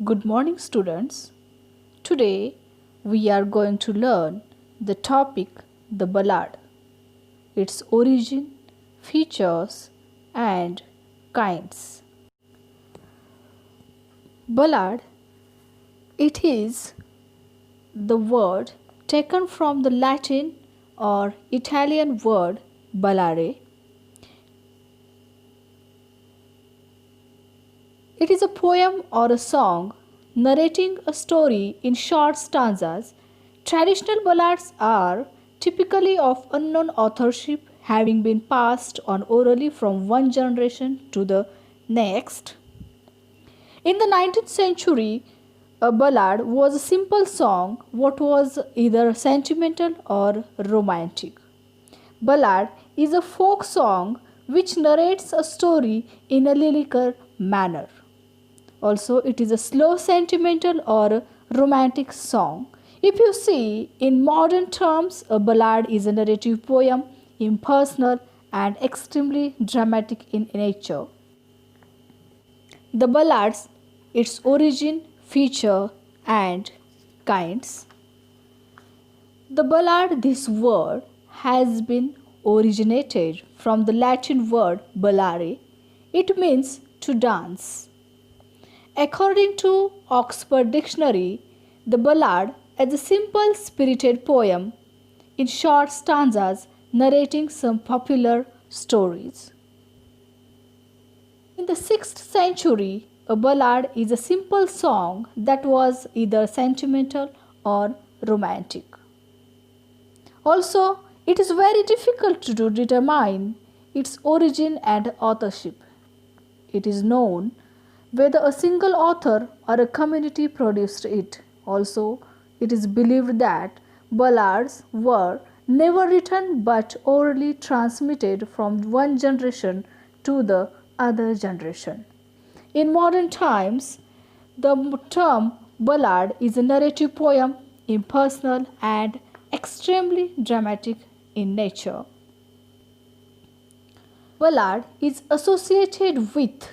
Good morning, students. Today we are going to learn the topic the ballad, its origin, features, and kinds. Ballad, it is the word taken from the Latin or Italian word ballare. It is a poem or a song narrating a story in short stanzas. Traditional ballads are typically of unknown authorship, having been passed on orally from one generation to the next. In the 19th century, a ballad was a simple song what was either sentimental or romantic. Ballad is a folk song which narrates a story in a lyrical manner. Also, it is a slow, sentimental, or romantic song. If you see, in modern terms, a ballad is a narrative poem, impersonal, and extremely dramatic in nature. The ballads, its origin, feature, and kinds. The ballad, this word, has been originated from the Latin word ballare. It means to dance. According to Oxford Dictionary, the ballad is a simple spirited poem in short stanzas narrating some popular stories. In the 6th century, a ballad is a simple song that was either sentimental or romantic. Also, it is very difficult to determine its origin and authorship. It is known whether a single author or a community produced it. Also, it is believed that ballads were never written but orally transmitted from one generation to the other generation. In modern times, the term ballad is a narrative poem, impersonal and extremely dramatic in nature. Ballad is associated with,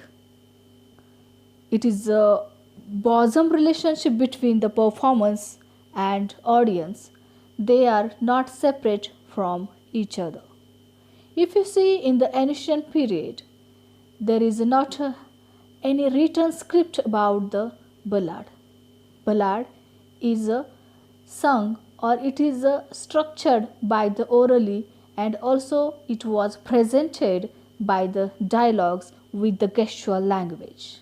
it is a bosom relationship between the performance and audience. They are not separate from each other. If you see in the ancient period, there is not any written script about the ballad. Ballad is sung or it is structured by the orally, and also it was presented by the dialogues with the gestural language.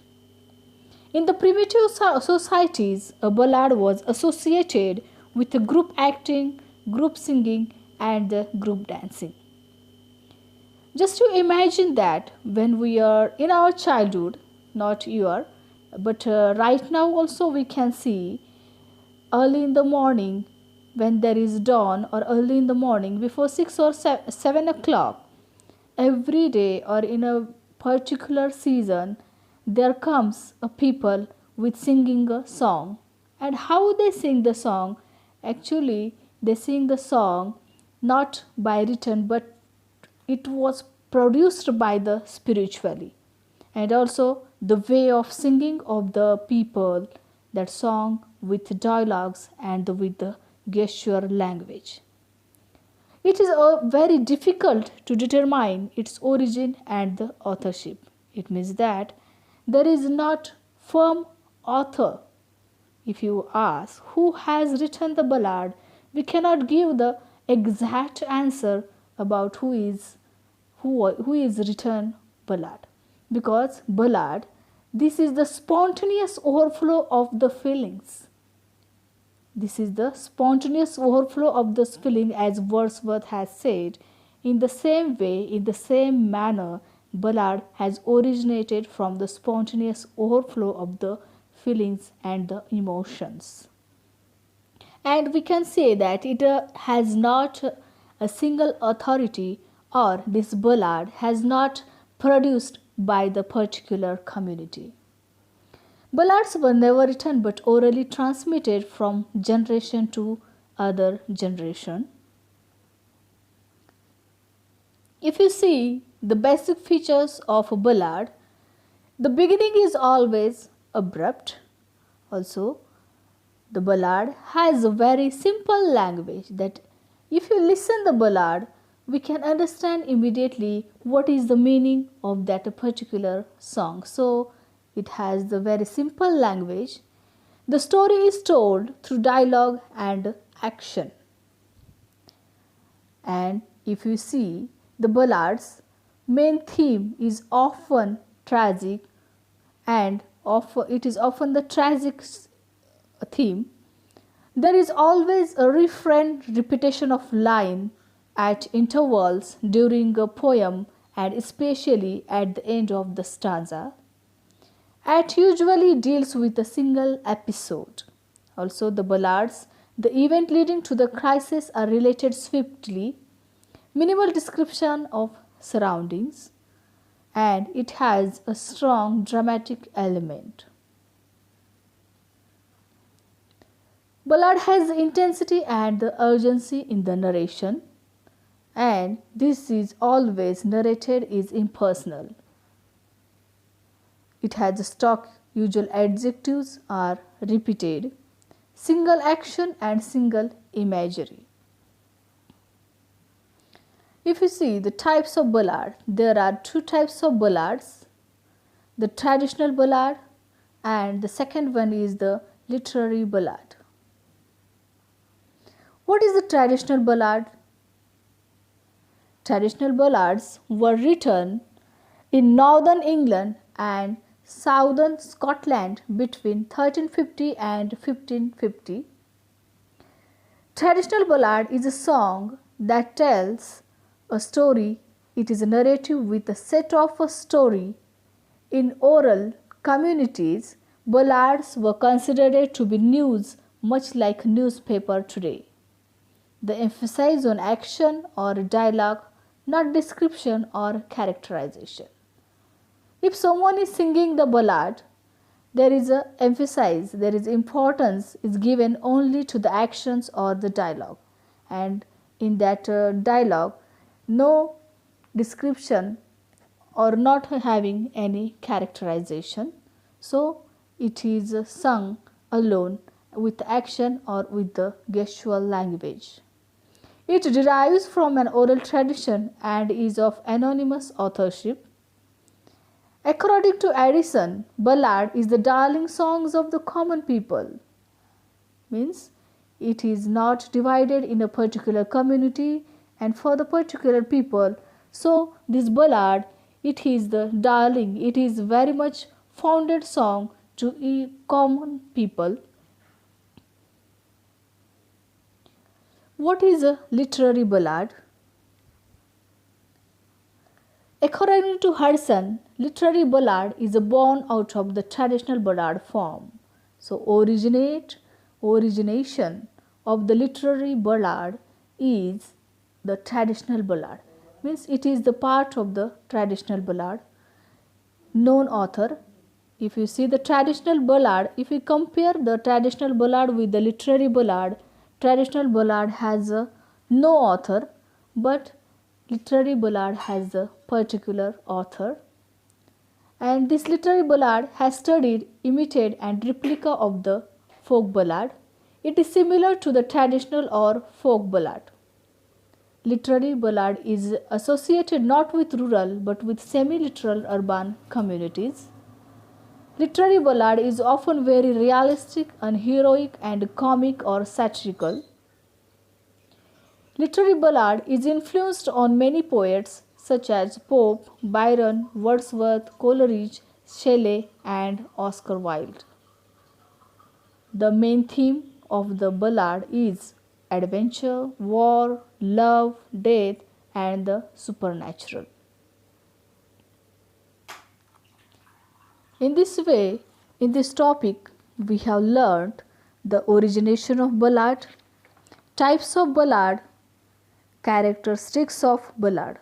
In the primitive societies, a ballad was associated with the group acting, group singing, and the group dancing. Just to imagine that when we are in our childhood, not your, but right now also we can see early in the morning when there is dawn, or early in the morning before 6 or 7 o'clock, every day or in a particular season, there comes a people with singing a song. And how they sing the song? Actually, they sing the song not by written, but it was produced by the spiritually. And also the way of singing of the people, that song with dialogues and with the gesture language. It is very difficult to determine its origin and the authorship. It means that there is not firm author. If you ask who has written the ballad, we cannot give the exact answer about who is written ballad, because ballad, this is the spontaneous overflow of the feelings. This is the spontaneous overflow of this feeling, as Wordsworth has said. In the same way, in the same manner, ballad has originated from the spontaneous overflow of the feelings and the emotions. And we can say that it has not a single authority, or this ballad has not produced by the particular community. Ballads were never written but orally transmitted from generation to other generation. If you see the basic features of a ballad, the beginning is always abrupt, Also, the ballad has a very simple language that if you listen the ballad, we can understand immediately what is the meaning of that particular song. So, it has the very simple language. The story is told through dialogue and action. And if you see the ballad's main theme is often tragic and it is often the tragic theme. There is always a refrain repetition of line at intervals during a poem and especially at the end of the stanza. It usually deals with a single episode. Also, the ballads, the event leading to the crisis are related swiftly, minimal description of surroundings, and it has a strong dramatic element. Ballad has intensity and the urgency in the narration, and this is always narrated is impersonal. It has a stock usual adjectives are repeated, single action and single imagery. If you see the types of ballad, there are two types of ballads, the traditional ballad and the second one is the literary ballad. What is the traditional ballad? Traditional ballads were written in northern England and southern Scotland between 1350 and 1550. Traditional ballad is a song that tells a story. It is a narrative with a set of a story. In oral communities, ballads were considered to be news, much like newspaper today. The emphasis on action or dialogue, not description or characterization. If someone is singing the ballad, there is a emphasis, there is importance is given only to the actions or the dialogue, and in that dialogue, no description or not having any characterization. So it is sung alone with action or with the gestural language. It derives from an oral tradition and is of anonymous authorship. According to Addison, ballad is the darling songs of the common people. Means it is not divided in a particular community and for the particular people. So this ballad, it is the darling, it is very much founded song to common people. What is a literary ballad? According to Hudson, literary ballad is born out of the traditional ballad form. So origination of the literary ballad is the traditional ballad. Means it is the part of the traditional ballad. Known author. If you see the traditional ballad, if you compare the traditional ballad with the literary ballad, traditional ballad has no author, but literary ballad has a particular author. And this literary ballad has studied, imitated and replica of the folk ballad. It is similar to the traditional or folk ballad. Literary ballad is associated not with rural but with semi-literal urban communities. Literary ballad is often very realistic and heroic and comic or satirical. Literary ballad is influenced on many poets such as Pope, Byron, Wordsworth, Coleridge, Shelley and Oscar Wilde. The main theme of the ballad is adventure, war, love, death and the supernatural. In this way, in this topic, we have learned the origination of ballad, types of ballad, characteristics of ballad.